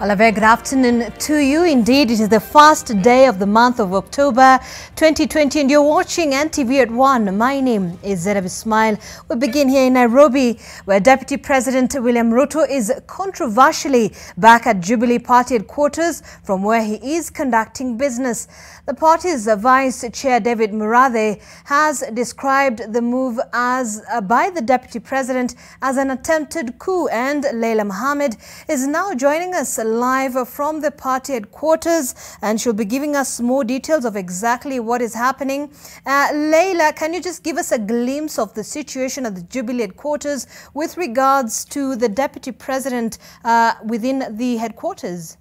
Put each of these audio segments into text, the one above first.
Well, a very good afternoon to you. Indeed, it is the first day of the month of October 2020 and you're watching NTV at One. My name is Zeynab Ismail. We begin here in Nairobi, where Deputy President William Ruto is controversially back at Jubilee Party headquarters from where he is conducting business. The party's Vice Chair David Murathe has described the move by the Deputy President as an attempted coup, and Leila Mohammed is now joining us live from the party headquarters and she'll be giving us more details of exactly what is happening. Leila, can you just give us a glimpse of the situation at the Jubilee headquarters with regards to the Deputy President within the headquarters?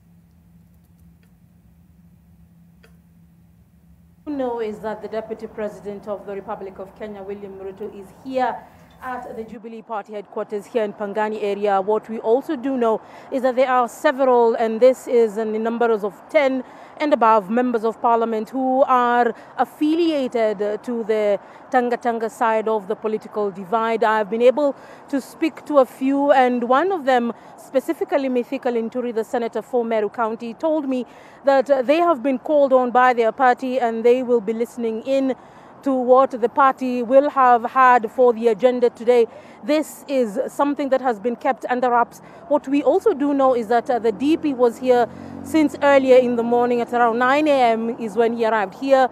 Know is that the Deputy President of the Republic of Kenya, William Ruto, is here at the Jubilee Party headquarters here in Pangani area. What we also do know is that there are several, and this is in the numbers of 10 and above, members of parliament who are affiliated to the Tanga side of the political divide. I've been able to speak to a few, and one of them, specifically Mithika Linturi, the senator for Meru County, told me that they have been called on by their party and they will be listening in to what the party will have had for the agenda today. This is something that has been kept under wraps. What we also do know is that the DP was here since earlier in the morning. At around 9 a.m. is when he arrived here.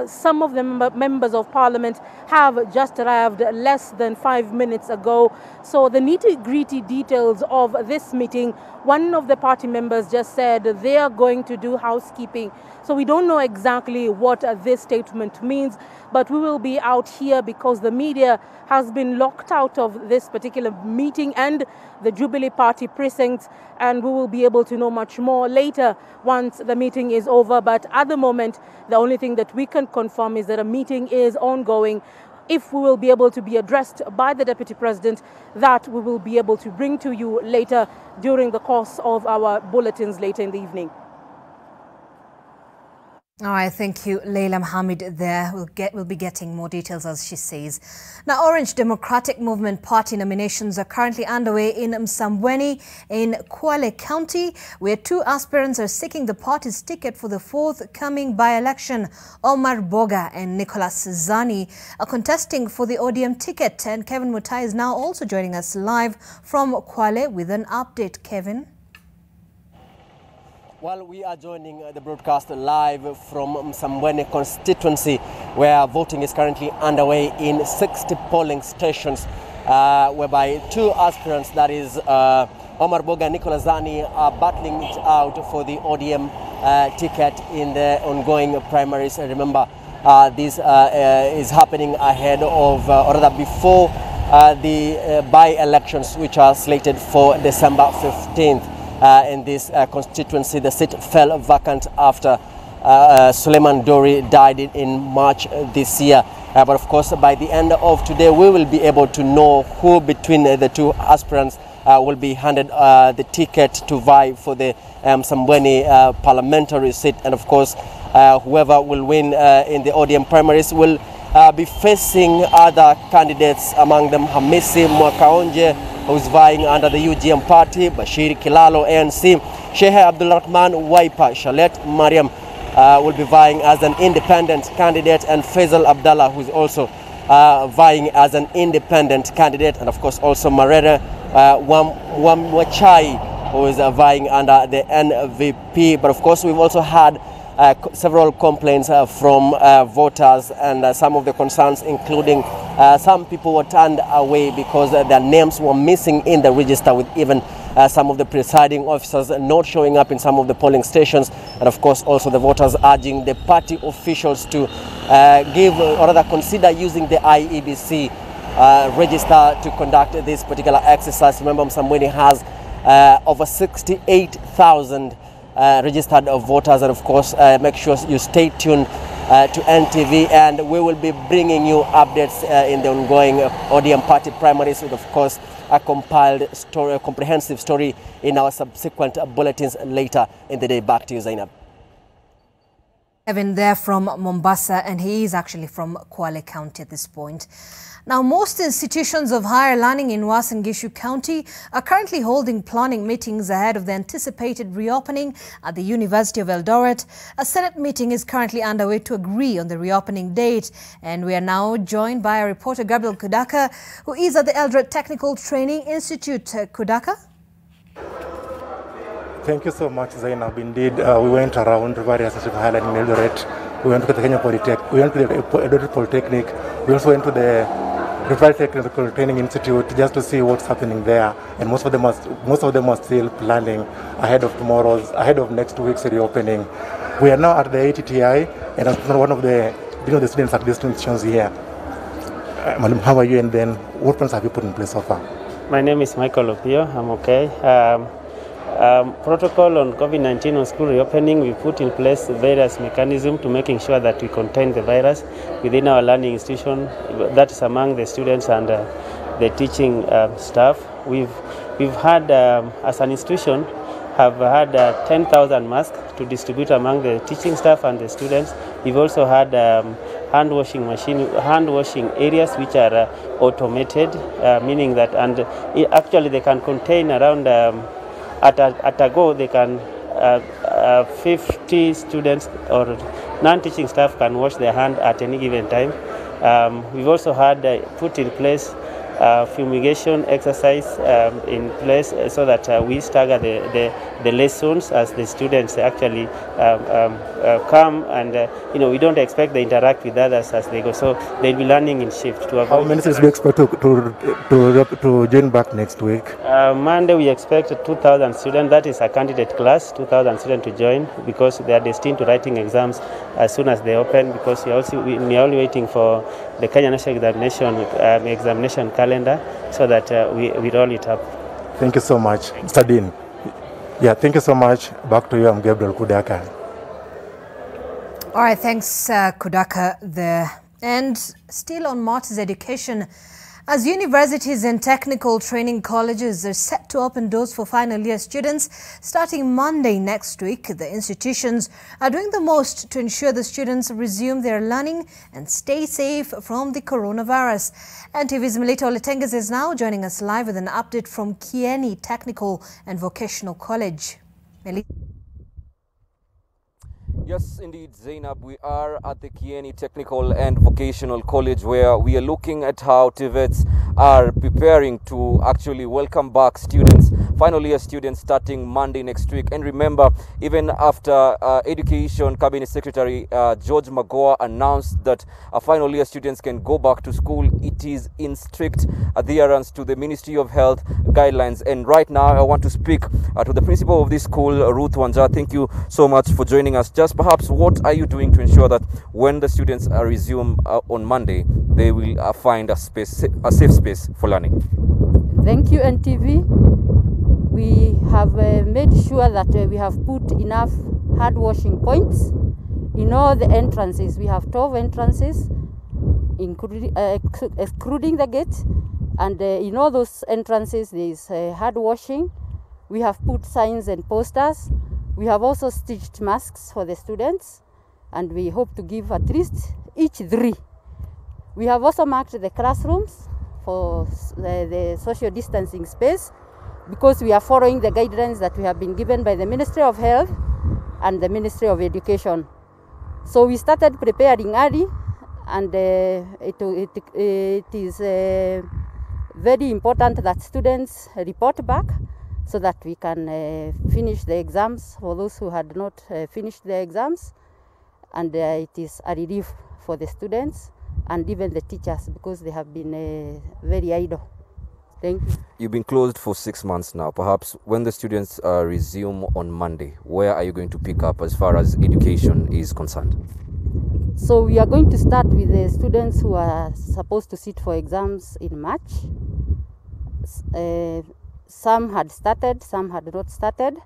Some of the members of parliament have just arrived less than 5 minutes ago. So the nitty-gritty details of this meeting, one of the party members just said they are going to do housekeeping. So we don't know exactly what this statement means, but we will be out here because the media has been locked out of this particular meeting and the Jubilee Party precincts, and we will be able to know much more later once the meeting is over. But at the moment, the only thing that we can confirm is that a meeting is ongoing. If we will be able to be addressed by the Deputy President, that we will be able to bring to you later during the course of our bulletins later in the evening. All right, thank you, Leila Mohammed there. We'll be getting more details as she says. Now, Orange Democratic Movement Party nominations are currently underway in Msambweni in Kwale County, where two aspirants are seeking the party's ticket for the forthcoming by-election. Omar Boga and Nicholas Zani are contesting for the ODM ticket, and Kevin Mutai is now also joining us live from Kwale with an update. Kevin? Well, we are joining the broadcast live from Msambweni constituency, where voting is currently underway in 60 polling stations, whereby two aspirants, that is Omar Boga and Nicholas Zani, are battling it out for the ODM ticket in the ongoing primaries. And remember, this is happening ahead of, or rather before, the by-elections, which are slated for December 15th. In this constituency. The seat fell vacant after Suleiman Dori died in March this year. But of course, by the end of today, we will be able to know who between the two aspirants will be handed the ticket to vie for the Msambweni parliamentary seat. And of course, whoever will win in the ODM primaries will be facing other candidates, among them Hamisi Mwakaonje, who's vying under the UGM party, Bashir Kilalo, ANC, Sheikh Abdul Rahman Waipa, Shalet Mariam will be vying as an independent candidate, and Faisal Abdallah, who's also vying as an independent candidate, and of course also Marere Wamwachai, who is vying under the NVP. But of course, we've also had several complaints from voters, and some of the concerns including some people were turned away because their names were missing in the register, with even some of the presiding officers not showing up in some of the polling stations. And of course also the voters urging the party officials to give, or rather consider using the IEBC register to conduct this particular exercise. Remember, Msambweni has over 68,000 registered voters, and of course make sure you stay tuned to NTV, and we will be bringing you updates in the ongoing ODM party primaries, with of course a compiled story, a comprehensive story in our subsequent bulletins later in the day. Back to you, Zeynab. Kevin there from Mombasa, and he is actually from Kwale County at this point. Now, most institutions of higher learning in Uasin Gishu County are currently holding planning meetings ahead of the anticipated reopening at the University of Eldoret. A Senate meeting is currently underway to agree on the reopening date. And we are now joined by our reporter Gabriel Kudaka, who is at the Eldoret Technical Training Institute. Kudaka? Thank you so much, Zeynab. Indeed, we went around various institutions of higher learning in Eldoret. We went to the Kenya Polytech. We went to the Eldoret Polytechnic. We also went to the Eldoret Technical Training Institute just to see what's happening there. And most of them are still planning ahead of next week's reopening. We are now at the ATTI, and I'm one of the students at these two institutions here. Madam, how are you? And then what plans have you put in place so far? My name is Michael Opio. I'm okay. Protocol on COVID-19 on school reopening, we put in place various mechanisms to making sure that we contain the virus within our learning institution, that is among the students and the teaching staff. We've had, as an institution, have had 10,000 masks to distribute among the teaching staff and the students. We've also had hand washing areas which are automated, meaning that, and actually they can contain around at a go, they can 50 students or non-teaching staff can wash their hand at any given time. We've also had put in place fumigation exercise in place so that we stagger the lessons as the students actually come, and we don't expect they interact with others as they go, so they'll be learning in shift. To avoid how many students do you expect to join back next week? Monday we expect 2,000 students. That is a candidate class, 2,000 students to join, because they are destined to writing exams as soon as they open, because we are only waiting for the Kenya National examination calendar so that we roll it up. Thank you so much, Mr. Dean. Yeah, thank you so much. Back to you, I'm Gabriel Kudaka. All right, thanks, Kudaka there. And still on matters education, as universities and technical training colleges are set to open doors for final year students starting Monday next week, the institutions are doing the most to ensure the students resume their learning and stay safe from the coronavirus. NTV's Melita Oletenges is now joining us live with an update from Kieni Technical and Vocational College. Melita. Yes, indeed, Zeynab. We are at the Kieni Technical and Vocational College, where we are looking at how TVETs are preparing to actually welcome back students, final year students, starting Monday next week. And remember, even after Education Cabinet Secretary George Magoha announced that final year students can go back to school, it is in strict adherence to the Ministry of Health guidelines. And right now, I want to speak to the principal of this school, Ruth Wanja. Thank you so much for joining us. Just perhaps, what are you doing to ensure that when the students resume on Monday, they will find a safe space for learning? Thank you, NTV. We have made sure that we have put enough hand washing points in all the entrances. We have 12 entrances, excluding the gate, and in all those entrances there is hand washing. We have put signs and posters. We have also stitched masks for the students, and we hope to give at least each 3. We have also marked the classrooms for the social distancing space, because we are following the guidelines that we have been given by the Ministry of Health and the Ministry of Education. So we started preparing early, and it is very important that students report back so that we can finish the exams for those who had not finished their exams, and it is a relief for the students and even the teachers, because they have been very idle. Thank you. You've been closed for 6 months now. Perhaps when the students resume on Monday, where are you going to pick up as far as education is concerned? So we are going to start with the students who are supposed to sit for exams in March. Some had started, some had not started.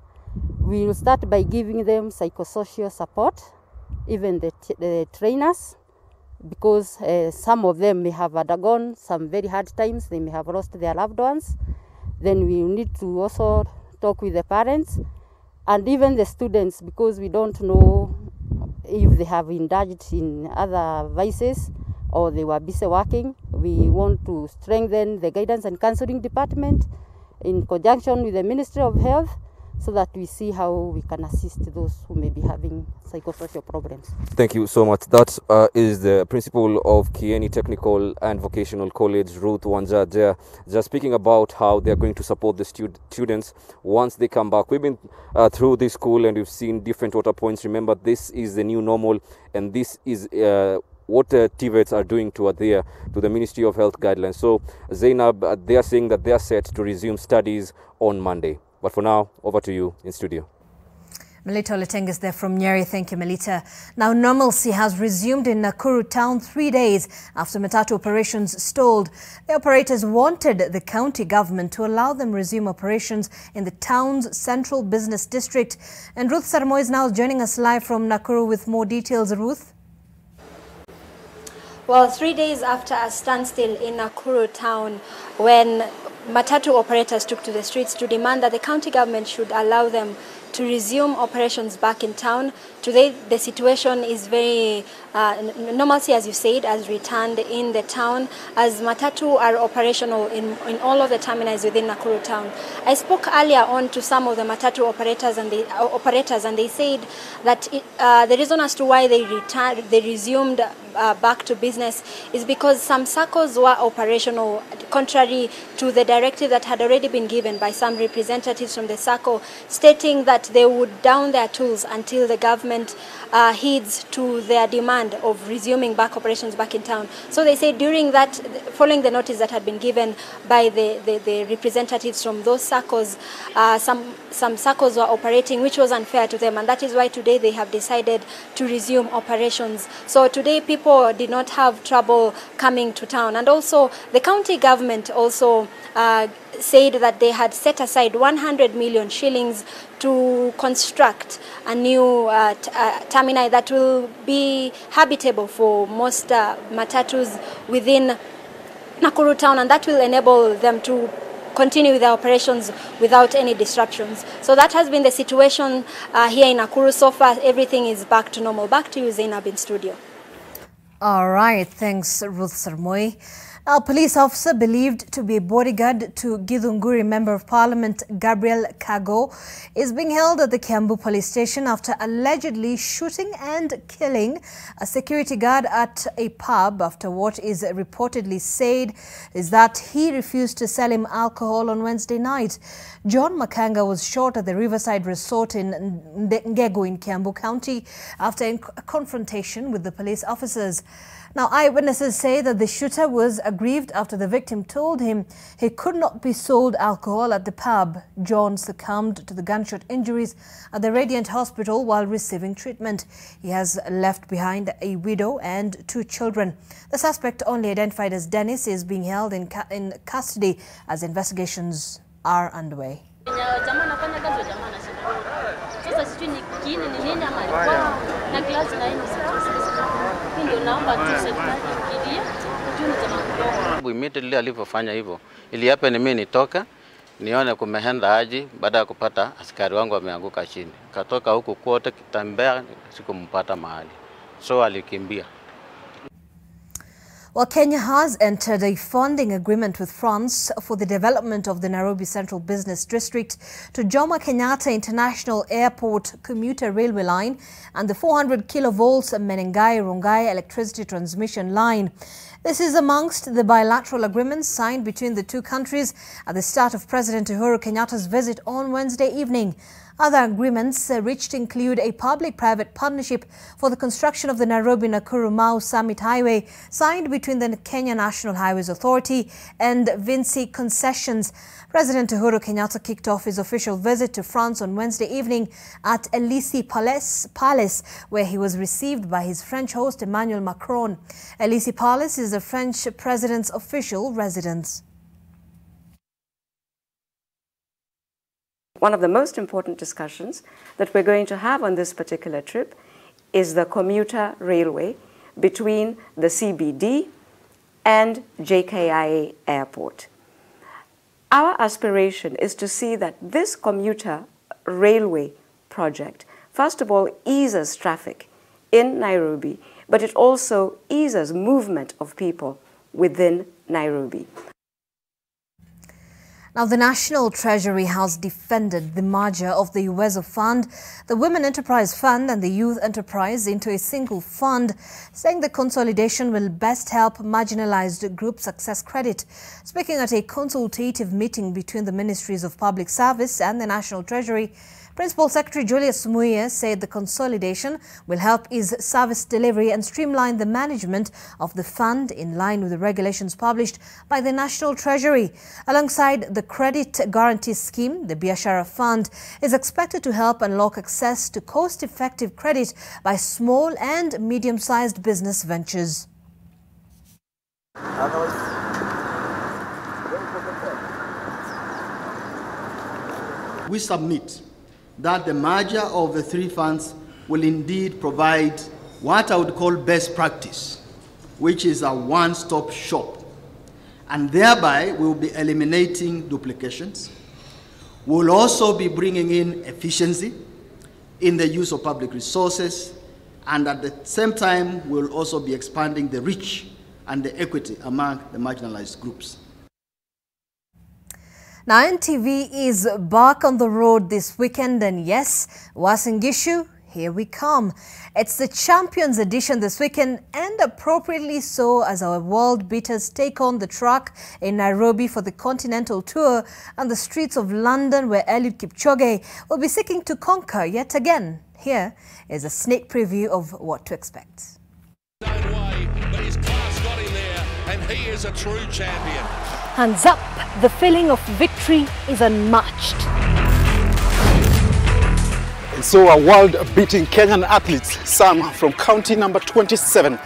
We will start by giving them psychosocial support, even the trainers, because some of them may have undergone some very hard times. They may have lost their loved ones. Then we need to also talk with the parents and even the students, because we don't know if they have indulged in other vices or they were busy working, we want to strengthen the guidance and counseling department in conjunction with the Ministry of Health, so that we see how we can assist those who may be having psychosocial problems. Thank you so much. That is the principal of Kieni Technical and Vocational College, Ruth Wanja, there, just speaking about how they are going to support the students once they come back. We've been through this school and we've seen different water points. Remember, this is the new normal, and this is what TVETs are doing to adhere to the Ministry of Health guidelines. So, Zeynab, they are saying that they are set to resume studies on Monday. But for now, over to you in studio. Melita Oleteng is there from Nyeri. Thank you, Melita. Now, normalcy has resumed in Nakuru town 3 days after matatu operations stalled. The operators wanted the county government to allow them resume operations in the town's central business district. And Ruth Sarmoy is now joining us live from Nakuru with more details. Ruth? Well, 3 days after a standstill in Nakuru town, when matatu operators took to the streets to demand that the county government should allow them to resume operations back in town. Today, the situation is very normalcy, as you said, has returned in the town, as matatu are operational in all of the terminals within Nakuru town. I spoke earlier on to some of the matatu operators, and they said that the reason as to why they resumed back to business is because some SACCOs were operational, contrary to the directive that had already been given by some representatives from the SACCO, stating that they would down their tools until the government heeds to their demand of resuming back operations back in town. So they say during that, following the notice that had been given by the representatives from those SACCOs, some SACCOs were operating, which was unfair to them, and that is why today they have decided to resume operations. So today people did not have trouble coming to town, and also the county government also said that they had set aside 100 million shillings to construct a new terminal that will be habitable for most matatus within Nakuru town, and that will enable them to continue with their operations without any disruptions. So that has been the situation here in Nakuru. So far, everything is back to normal. Back to you, Zeynab, in studio. All right, thanks, Ruth Sarmoy. A police officer believed to be a bodyguard to Githunguri Member of Parliament Gabriel Kago is being held at the Kiambu police station after allegedly shooting and killing a security guard at a pub after what is reportedly said is that he refused to sell him alcohol on Wednesday night. John Makanga was shot at the Riverside Resort in Ngego in Kiambu County after a confrontation with the police officers. Now, eyewitnesses say that the shooter was aggrieved after the victim told him he could not be sold alcohol at the pub. John succumbed to the gunshot injuries at the Radiant Hospital while receiving treatment. He has left behind a widow and 2 children. The suspect, only identified as Dennis, is being held in custody as investigations are underway. Immediately alipofanya hivyo iliapa ni mimi nitoka nione kumeenda aje, baada ya kupata askari wangu wameanguka chini. Katoka huku kote kitambea, sikumpata mahali, so alikimbia. Well, Kenya has entered a funding agreement with France for the development of the Nairobi Central Business District to Jomo Kenyatta International Airport commuter railway line and the 400 kilovolts Menengai-Rongai electricity transmission line. This is amongst the bilateral agreements signed between the two countries at the start of President Uhuru Kenyatta's visit on Wednesday evening. Other agreements reached include a public-private partnership for the construction of the Nairobi-Nakuru-Mau Summit Highway, signed between the Kenya National Highways Authority and Vinci Concessions. President Uhuru Kenyatta kicked off his official visit to France on Wednesday evening at Élysée Palace, where he was received by his French host Emmanuel Macron. Élysée Palace is the French president's official residence. One of the most important discussions that we're going to have on this particular trip is the commuter railway between the CBD and JKIA Airport. Our aspiration is to see that this commuter railway project, first of all, eases traffic in Nairobi, but it also eases movement of people within Nairobi. Now, the National Treasury has defended the merger of the UWEZO Fund, the Women Enterprise Fund and the Youth Enterprise into a single fund, saying the consolidation will best help marginalized groups access credit. Speaking at a consultative meeting between the Ministries of Public Service and the National Treasury, Principal Secretary Julius Muia said the consolidation will help ease service delivery and streamline the management of the fund in line with the regulations published by the National Treasury. Alongside the Credit Guarantee Scheme, the Biashara Fund is expected to help unlock access to cost-effective credit by small and medium-sized business ventures. We submit that the merger of the three funds will indeed provide what I would call best practice, which is a one-stop shop, and thereby we'll be eliminating duplications. We'll also be bringing in efficiency in the use of public resources, and at the same time we'll also be expanding the reach and the equity among the marginalized groups. Now, NTV is back on the road this weekend, and yes, Uasin Gishu, here we come. It's the Champions Edition this weekend, and appropriately so, as our world beaters take on the track in Nairobi for the Continental Tour and the streets of London, where Eliud Kipchoge will be seeking to conquer yet again. Here is a sneak preview of what to expect. But his class got him there, and he is a true champion. Hands up, the feeling of victory is unmatched. So our world-beating Kenyan athletes, some from county number 27,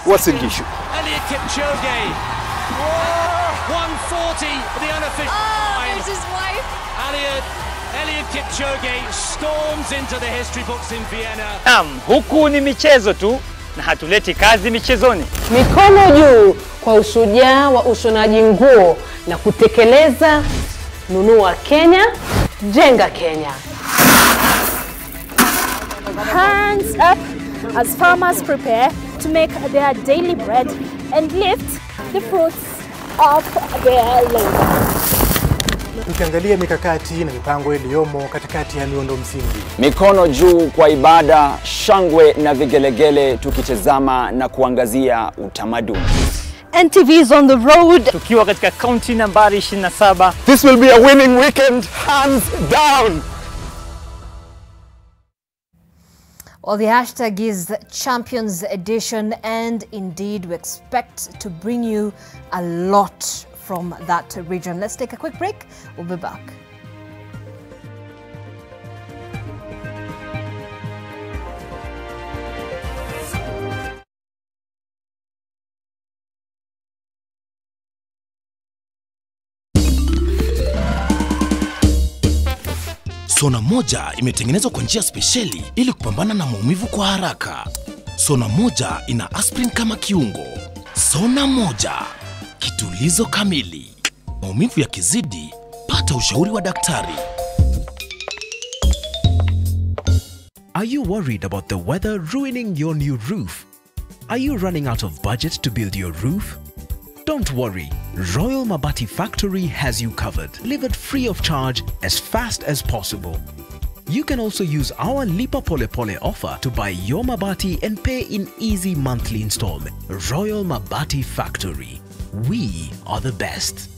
Uasin Gishu. Eliud Kipchoge, 140, the unofficial time. There's his wife. Eliud Kipchoge storms into the history books in Vienna. Huku ni michezo tu na hatuleti kazi michezoni. Mikono juu kwa ushujaa wa ushonaji nguo na kutekeleza nunua Kenya, jenga Kenya. Hands up as farmers prepare to make their daily bread and lift the fruits of their labor. Tukiangalia mikakati na mipango iliyomo katikati ya miundo msingi. Mikono juu kwa ibada, shangwe na vigelegele, tukitazama na kuangazia utamaduni. NTV is on the road. Tukiwa katika county nambari 27. This will be a winning weekend, hands down. Well, the hashtag is Champions Edition, and indeed we expect to bring you a lot from that region. Let's take a quick break. We'll be back. Sona moja imetengenezwa kwa njia spesheli ili kupambana na maumivu kwa haraka. Sona moja ina aspirin kama kiungo. Sona moja, kitulizo kamili. Maumivu yakizidi, pata ushauri wa daktari. Are you worried about the weather ruining your new roof? Are you running out of budget to build your roof? Don't worry, Royal Mabati Factory has you covered. Delivered free of charge as fast as possible. You can also use our Lipa Pole Pole offer to buy your Mabati and pay in easy monthly installment. Royal Mabati Factory. We are the best.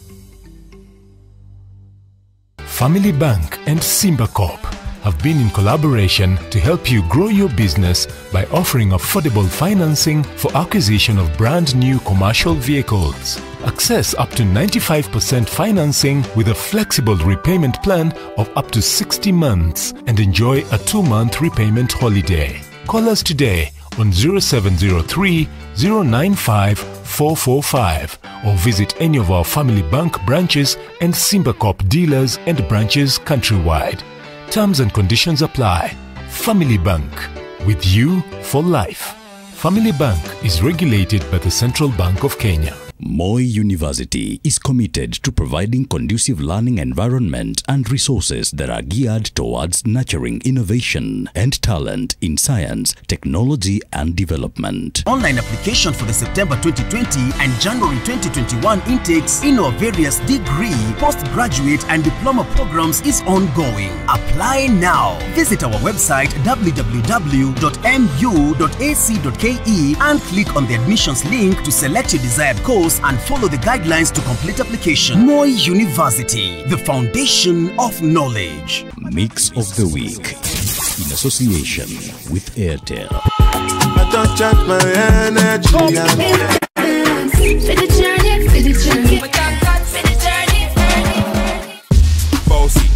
Family Bank and Simba Corp have been in collaboration to help you grow your business by offering affordable financing for acquisition of brand new commercial vehicles. Access up to 95% financing with a flexible repayment plan of up to 60 months and enjoy a 2-month repayment holiday. Call us today on 0703 095 445 or visit any of our Family Bank branches and Simba Corp dealers and branches countrywide. Terms and conditions apply. Family Bank, with you for life. Family Bank is regulated by the Central Bank of Kenya. Moi University is committed to providing conducive learning environment and resources that are geared towards nurturing innovation and talent in science, technology and development. Online application for the September 2020 and January 2021 intakes in our various degree, postgraduate and diploma programs is ongoing. Apply now. Visit our website www.mu.ac.ke and click on the admissions link to select your desired course and follow the guidelines to complete application. Moi University, the foundation of knowledge. Mix of the Week in association with Airtel. I don't charge my energy. Bossy,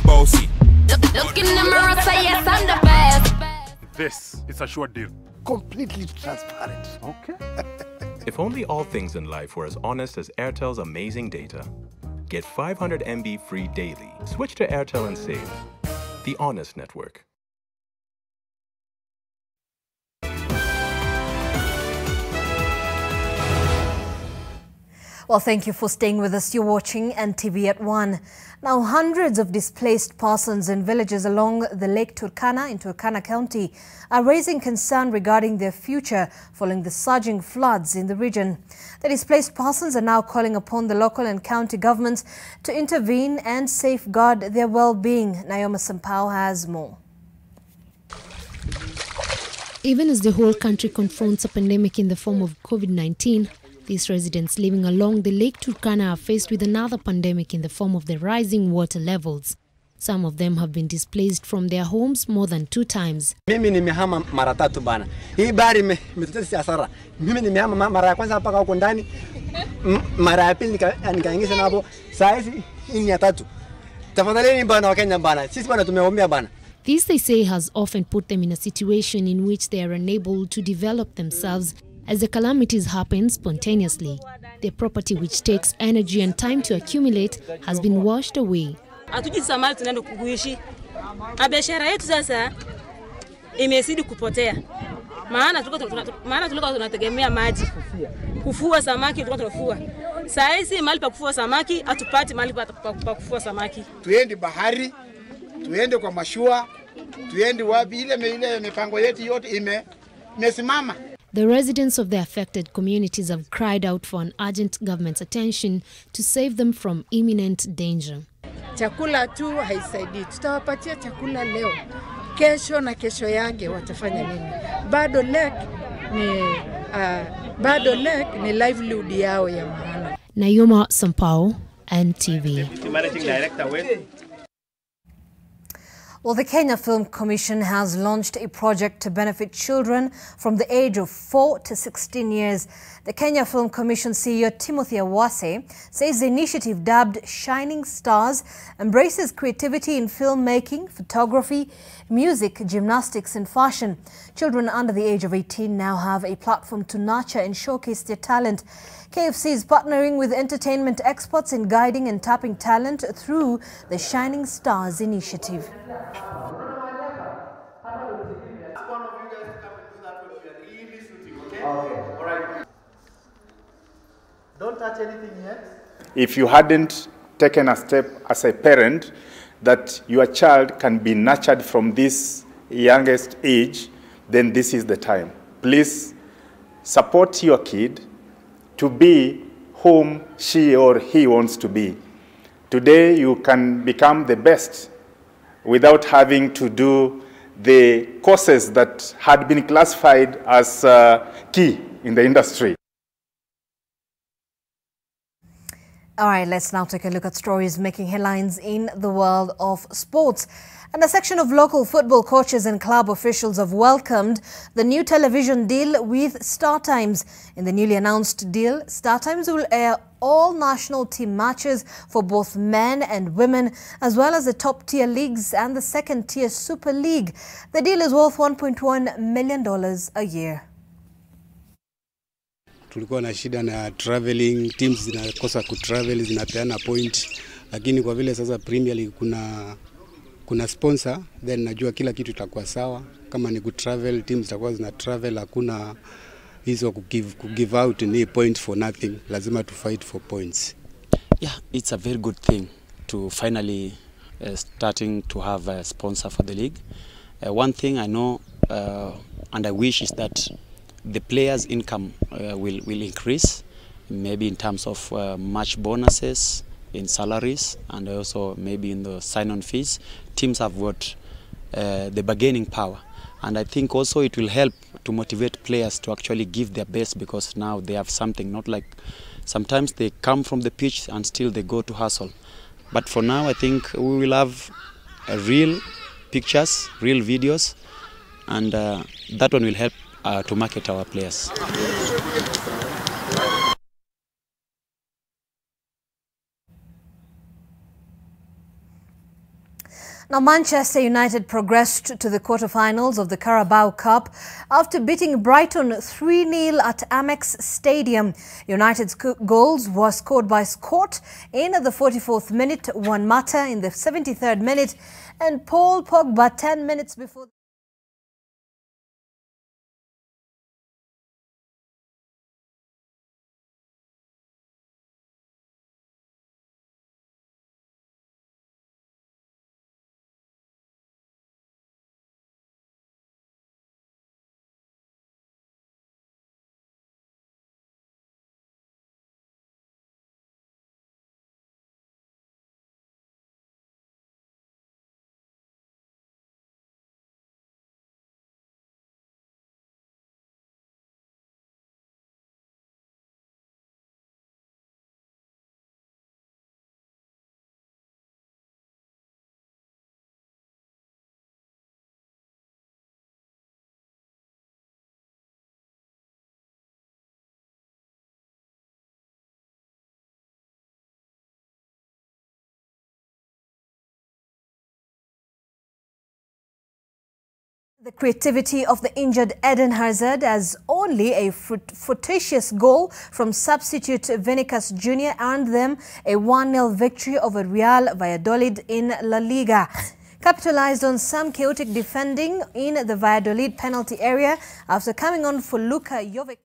bossy. Look in the mirror, say yes, I'm the best. This is a short deal. Completely transparent. Okay. If only all things in life were as honest as Airtel's amazing data. Get 500 MB free daily. Switch to Airtel and save. The honest network. Well, thank you for staying with us. You're watching NTV at One. Now, hundreds of displaced persons in villages along the Lake Turkana in Turkana County are raising concern regarding their future following the surging floods in the region. The displaced persons are now calling upon the local and county governments to intervene and safeguard their well-being. Naoma Sampao has more. Even as the whole country confronts a pandemic in the form of COVID-19, these residents living along the Lake Turkana are faced with another pandemic in the form of the rising water levels. Some of them have been displaced from their homes more than 2 times. Mimi nimehama mara 3 bana. Hii bari imetutesa hasara. Mimi nimehama mara ya kwanza mpaka huko ndani. Mara ya pili nikaingisha hapo. Saa hizi ni ya 3. Tafadhalini bana wa Kenya bana. Sisi bana tumeombea bana. This, they say, has often put them in a situation in which they are unable to develop themselves as the calamities happen spontaneously. Their property, which takes energy and time to accumulate, has been washed away. Hatujisama tunaenda kuishi. Biashara yetu sasa imezidi kupotea. Maana tulikuwa tunategemea maji. Kufua samaki tulikuwa tunafua. Saa hizi mahali pa kufua samaki hatupati mahali pa kufua samaki. Tuende bahari, tuende kwa mashua, tuende wapi ile mipango yetu yote imesimama. The residents of the affected communities have cried out for an urgent government's attention to save them from imminent danger. Chakula tu haisaidii. Tutawapatia chakula leo. Kesho na kesho yake watafanya nini? Bado lake ni livelihood yao ya maana. Naoma Sampao, NTV. Well, the Kenya Film Commission has launched a project to benefit children from the age of 4 to 16 years. The Kenya Film Commission CEO Timothy Awase says the initiative, dubbed Shining Stars, embraces creativity in filmmaking, photography, music, gymnastics and fashion. Children under the age of 18 now have a platform to nurture and showcase their talent. KFC is partnering with entertainment experts in guiding and tapping talent through the Shining Stars initiative. Don't touch anything yet. If you hadn't taken a step as a parent that your child can be nurtured from this youngest age, then this is the time. Please support your kid to be whom she or he wants to be. Today you can become the best without having to do the courses that had been classified as key in the industry. All right, let's now take a look at stories making headlines in the world of sports. And a section of local football coaches and club officials have welcomed the new television deal with StarTimes. In the newly announced deal, StarTimes will air all national team matches for both men and women, as well as the top-tier leagues and the second-tier Super League. The deal is worth $1.1 million a year. Tulikuwa na shida na traveling, teams zinakosa kutravel, zinapeana point, lakini kwa vile sasa Premier League kuna sponsor, then najua kila kitu itakuwa sawa. Kama ni kutravel, teams zitakuwa zina travel, hakuna hizo give out ni points for nothing, lazima to fight for points. Yeah, it's a very good thing to finally starting to have a sponsor for the league. One thing I know and I wish is that the players' income will increase, maybe in terms of match bonuses, in salaries, and also maybe in the sign-on fees. Teams have got the bargaining power, and I think also it will help to motivate players to actually give their best, because now they have something, not like sometimes they come from the pitch and still they go to hustle. But for now, I think we will have real pictures, real videos, and that one will help to market our players. Now, Manchester United progressed to the quarter-finals of the Carabao Cup after beating Brighton 3-0 at Amex Stadium. United's goals were scored by Scott in the 44th minute, Juan Mata in the 73rd minute, and Paul Pogba 10 minutes before. The creativity of the injured Eden Hazard as only a fortuitous goal from substitute Vinicius Jr. earned them a 1-0 victory over Real Valladolid in La Liga. Capitalized on some chaotic defending in the Valladolid penalty area after coming on for Luka Jovic.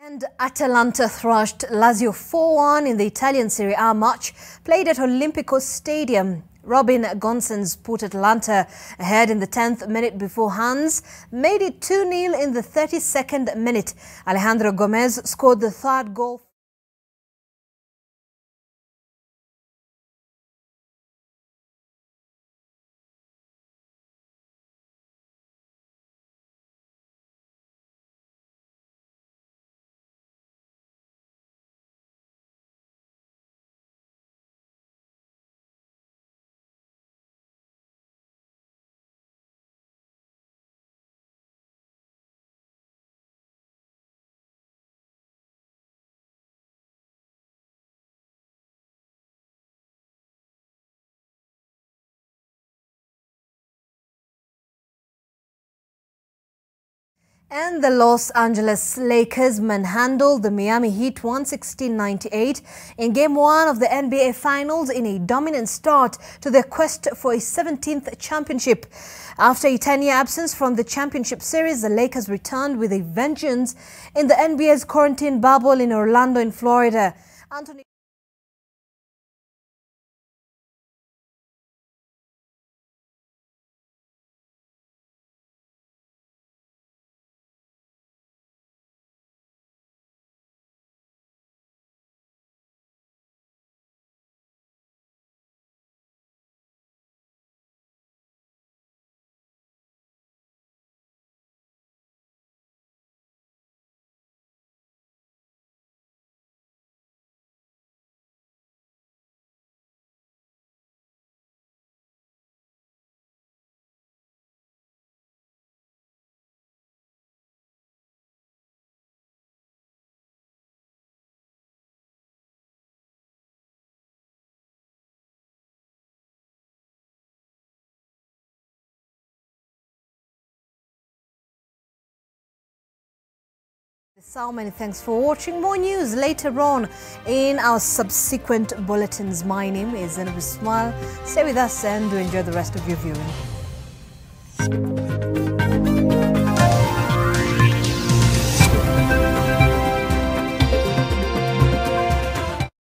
And Atalanta thrashed Lazio 4-1 in the Italian Serie A match played at Olimpico Stadium. Robin Gosens put Atalanta ahead in the 10th minute before Hans made it 2-0 in the 32nd minute. Alejandro Gomez scored the third goal. And the Los Angeles Lakers manhandled the Miami Heat 116-98 in Game 1 of the NBA Finals in a dominant start to their quest for a 17th championship. After a 10-year absence from the championship series, the Lakers returned with a vengeance in the NBA's quarantine bubble in Orlando in Florida. Anthony So many thanks for watching. More news later on in our subsequent bulletins. My name is Zeynab Ismail. Stay with us and enjoy the rest of your viewing.